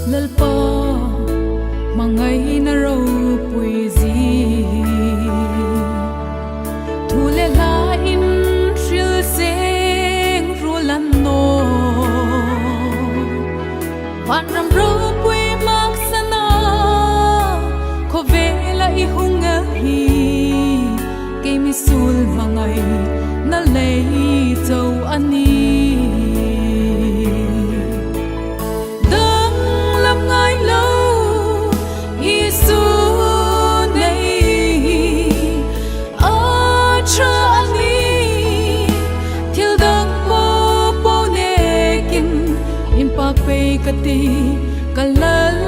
lalpa mangai na ro pui zi thule la in thil seng rulan no van ram ro pui mak sana ko vela I hunga hi ke mi sul mangai na lei chau ani kati kalal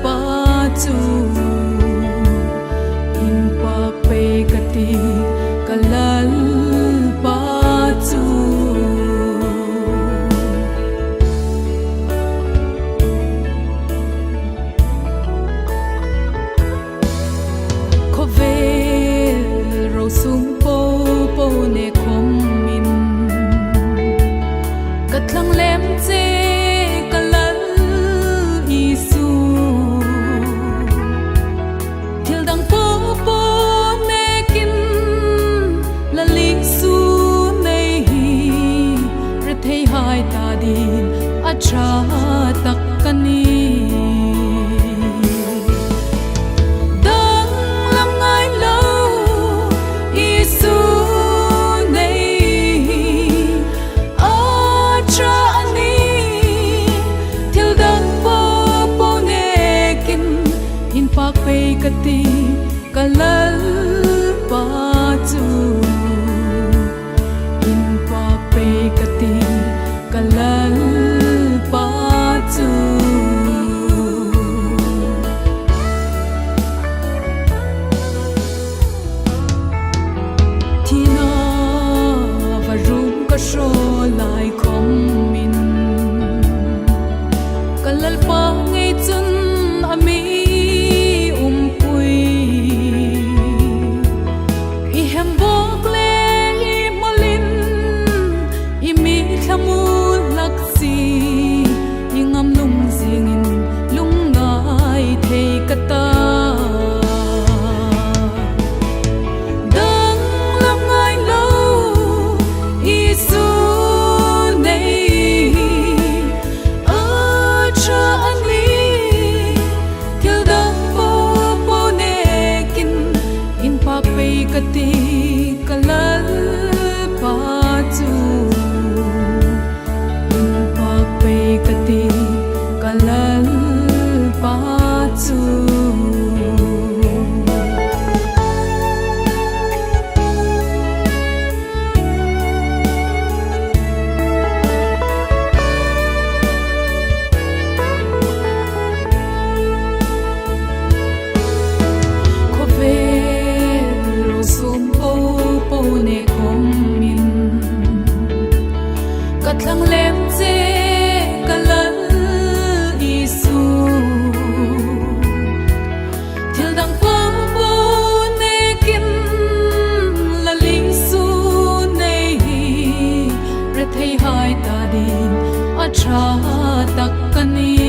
pa chu impa pe kati kalal pa chu khove ro sum po po ne khom min katlang lem che acha takkani dang lam ngai lo isu nei acha ani til dang po po ne kin in pak pe kati kalal pa chu in pak pe kati kalal so lai khom min kalal pa ngai chun ami pui I hem bok le I molin I mi thamu laksi I ngam lung zingin lung ngai thei kata kati kalal pa chu pa pe kati kalal pa chu katlang lem che kalal isu til dang po po ne kin la ling su nei re thei hai ta din acha takkani